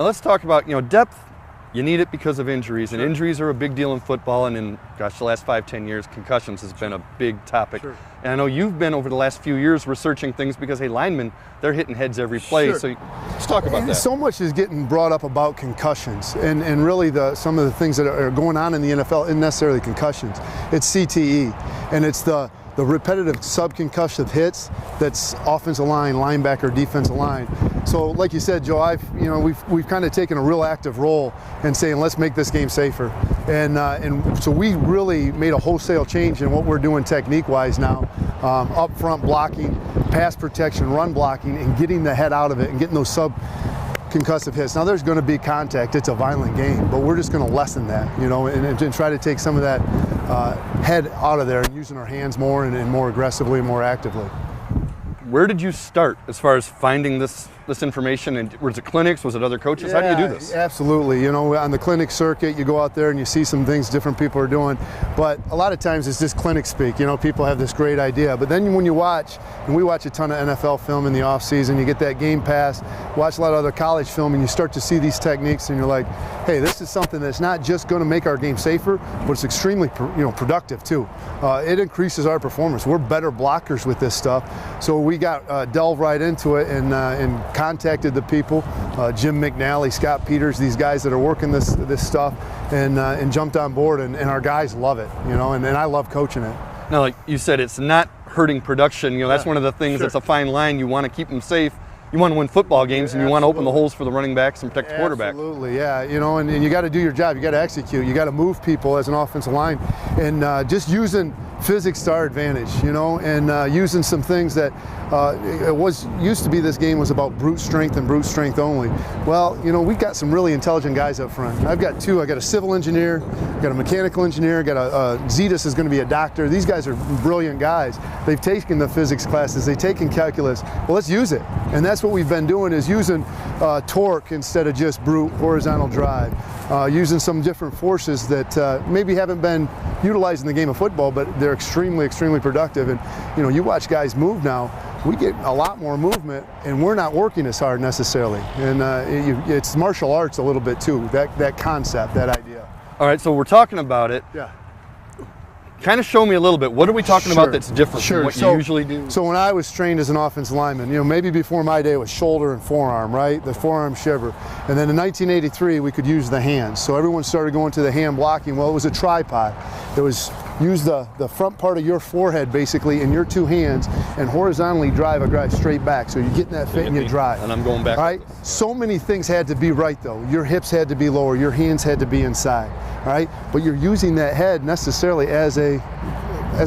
Now let's talk about, depth. You need it because of injuries, and injuries are a big deal in football, and in, the last 5-10 years, concussions has been a big topic. Sure. And I know you've been, over the last few years, researching things because, hey, linemen, they're hitting heads every play. Sure. So let's talk about that. So much is getting brought up about concussions, and really some of the things that are going on in the NFL isn't necessarily concussions. It's CTE, and it's the repetitive subconcussive hits that's offensive line, linebacker, defensive line. So like you said, Joe, we've kind of taken a real active role in saying, let's make this game safer. And so we really made a wholesale change in what we're doing technique-wise now, up front blocking, pass protection, run blocking, and getting the head out of it and getting those subconcussive hits. Now there's going to be contact, it's a violent game, but we're just going to lessen that, and try to take some of that head out of there and using our hands more and more aggressively and more actively. Where did you start as far as finding this information? And was it clinics? Was it other coaches? How do you do this? Absolutely. On the clinic circuit, you go out there and you see some things different people are doing. But a lot of times it's just clinic speak. People have this great idea. But then when you watch, and we watch a ton of NFL film in the off season, you get that Game Pass, watch a lot of other college film, and you start to see these techniques, and you're like, hey, this is something that's not just going to make our game safer, but it's extremely productive too. It increases our performance. We're better blockers with this stuff. So we got delve right into it and contacted the people, Jim McNally, Scott Peters, these guys that are working this stuff, and jumped on board, and our guys love it, and I love coaching it. Now, like you said, it's not hurting production. That's one of the things. That's a fine line. You want to keep them safe. You want to win football games, and you want to open the holes for the running backs and protect the quarterback. Absolutely, yeah. And you got to do your job. You got to execute. You got to move people as an offensive line, and just using physics to our advantage, and using some things that used to be this game was about brute strength and brute strength only. Well, we've got some really intelligent guys up front. I've got two. I got a civil engineer, got a mechanical engineer, got a Zetas is going to be a doctor. These guys are brilliant guys. They've taken the physics classes. They've taken calculus. Well, let's use it, and that's what we've been doing, is using torque instead of just brute horizontal drive, using some different forces that maybe haven't been utilized in the game of football, but they're extremely, extremely productive. And you watch guys move now, we get a lot more movement, and we're not working as hard necessarily. And it's martial arts a little bit too, that concept, that idea. All right, so we're talking about it. Yeah. Kind of show me a little bit. What are we talking about that's different from what you usually do? So when I was trained as an offensive lineman, maybe before my day it was shoulder and forearm, right? The forearm shiver. And then in 1983, we could use the hands. So everyone started going to the hand blocking. Well, it was a tripod. It was use the front part of your forehead basically in your two hands and horizontally drive a guy straight back. So you're getting that fit and you drive. And I'm going back. All right? So many things had to be right though. Your hips had to be lower. Your hands had to be inside. All right? But you're using that head necessarily as a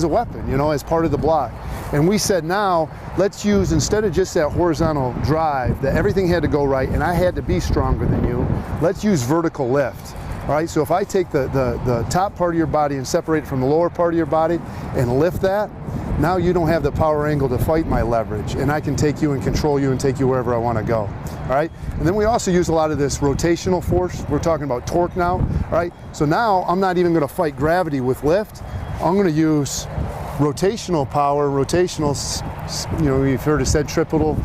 weapon, as part of the block. And we said, now let's use, instead of just that horizontal drive, that everything had to go right and I had to be stronger than you, let's use vertical lift. All right, so if I take the top part of your body and separate it from the lower part of your body and lift that, now you don't have the power angle to fight my leverage, and I can take you and control you and take you wherever I want to go. All right, and then we also use a lot of this rotational force. We're talking about torque now. All right, so now I'm not even going to fight gravity with lift. I'm going to use rotational power, you've heard of centrifugal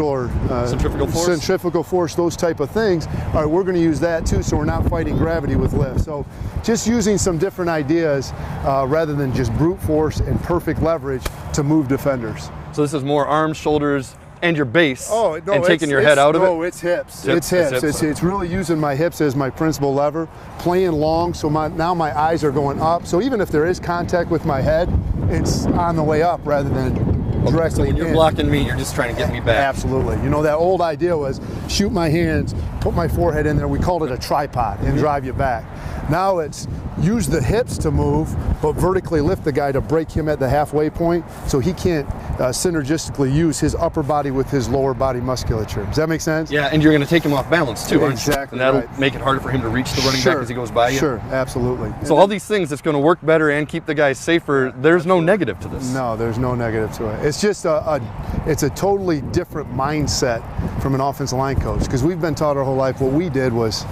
or centrifugal force, those type of things. All right, we're going to use that too, so we're not fighting gravity with lift. So just using some different ideas rather than just brute force and perfect leverage to move defenders. So this is more arms, shoulders, and your base, and taking your head out of it? No, it's hips. It's hips. It's really using my hips as my principal lever, playing long, so now my eyes are going up. So even if there is contact with my head, it's on the way up rather than directly so when you're blocking me, you're just trying to get me back. Absolutely. That old idea was shoot my hands, put my forehead in there. We called it a tripod and drive you back. Now it's use the hips to move, but vertically lift the guy to break him at the halfway point so he can't synergistically use his upper body with his lower body musculature. Does that make sense? Yeah, and you're going to take him off balance too, aren't you? Exactly. And that'll make it harder for him to reach the running back as he goes by you? Sure, absolutely. So all these things that's going to work better and keep the guys safer, there's no negative to this? No, there's no negative to it. It's just it's a totally different mindset from an offensive line coach, because we've been taught our whole life what we did was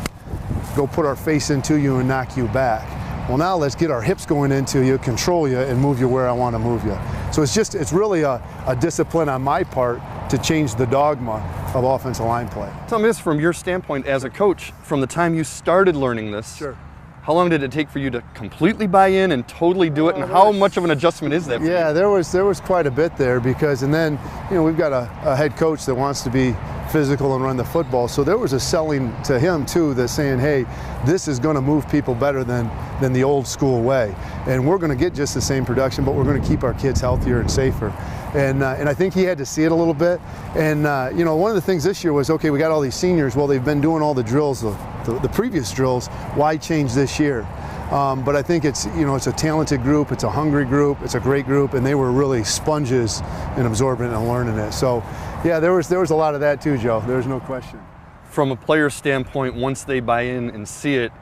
go put our face into you and knock you back. Well, now let's get our hips going into you, control you, and move you where I want to move you. So it's really a discipline on my part to change the dogma of offensive line play. Tell me this from your standpoint as a coach, from the time you started learning this, Sure. how long did it take for you to completely buy in and totally do it, and how much of an adjustment is that for Yeah, you? there was quite a bit there because, and then, you know, we've got a head coach that wants to be physical and run the football, so there was a selling to him too that's saying, hey, this is going to move people better than the old school way, and we're going to get just the same production, but we're going to keep our kids healthier and safer. And I think he had to see it a little bit. And you know, one of the things this year was, okay, we got all these seniors. Well, they've been doing all the drills, the previous drills. Why change this year? But I think it's, you know, it's a talented group, it's a hungry group, it's a great group, and they were really sponges in absorbing it and learning it. So, yeah, there was a lot of that too, Joe. There's no question. From a player standpoint, once they buy in and see it,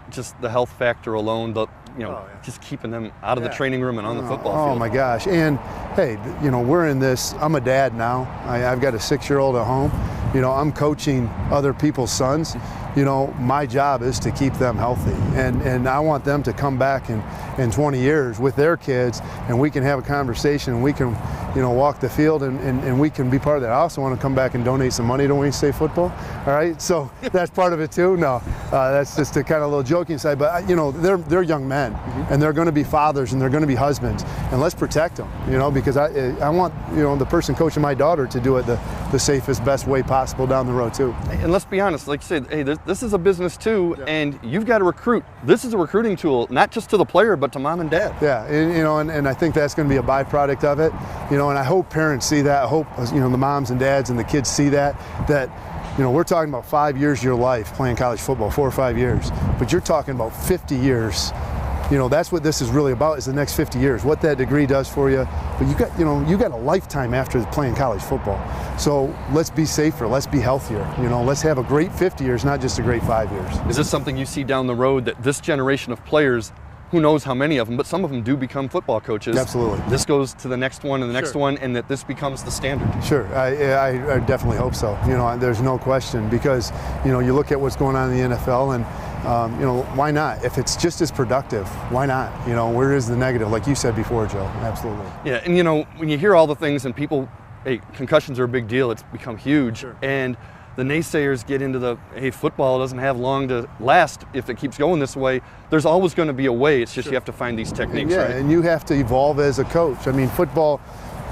just the health factor alone, just keeping them out of the training room and on the football field. Oh my gosh! And hey, you know, we're in this. I'm a dad now. I've got a 6-year-old at home. You know, I'm coaching other people's sons. You know, my job is to keep them healthy, and I want them to come back in 20 years with their kids, and we can have a conversation, and we can, you know, walk the field, and we can be part of that. I also want to come back and donate some money to Wayne State football. All right, so that's part of it too. No, that's just a kind of little joking side, but you know, they're young men, and they're going to be fathers, and they're going to be husbands, and let's protect them. You know, because I want, you know, the person coaching my daughter to do it the safest, best way possible down the road too. And let's be honest, like you said, hey, this is a business too, and you've got to recruit. This is a recruiting tool, not just to the player, but to mom and dad. Yeah, and, you know, and I think that's going to be a byproduct of it. You know, and I hope parents see that. I hope, you know, the moms and dads and the kids see that, you know, we're talking about 5 years of your life playing college football, 4 or 5 years, but you're talking about 50 years. You know, that's what this is really about, is the next 50 years, what that degree does for you. But you got a lifetime after playing college football. So let's be safer, let's be healthier. You know, let's have a great 50 years, not just a great 5 years. Is this something you see down the road, that this generation of players, who knows how many of them, but some of them do become football coaches? Absolutely. This goes to the next one and the next one, and that this becomes the standard. Sure, I definitely hope so. You know, there's no question, because, you know, you look at what's going on in the NFL, and you know, why not? If it's just as productive, why not? You know, where is the negative? Like you said before, Joe. Absolutely. Yeah, and you know, when you hear all the things and people, hey, concussions are a big deal. It's become huge. Sure. And the naysayers get into the, hey, football doesn't have long to last if it keeps going this way. There's always going to be a way. It's just you have to find these techniques, yeah, right? and you have to evolve as a coach. I mean, football,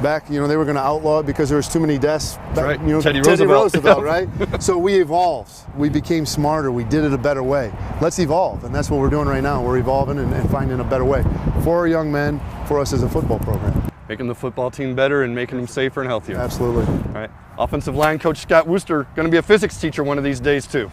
back, you know, they were going to outlaw it because there was too many deaths. Right. You know, Teddy Roosevelt, right? So we evolved. We became smarter. We did it a better way. Let's evolve, and that's what we're doing right now. We're evolving and finding a better way for our young men, for us as a football program. Making the football team better and making them safer and healthier. Absolutely. All right. Offensive line coach Scott Wooster, going to be a physics teacher one of these days too.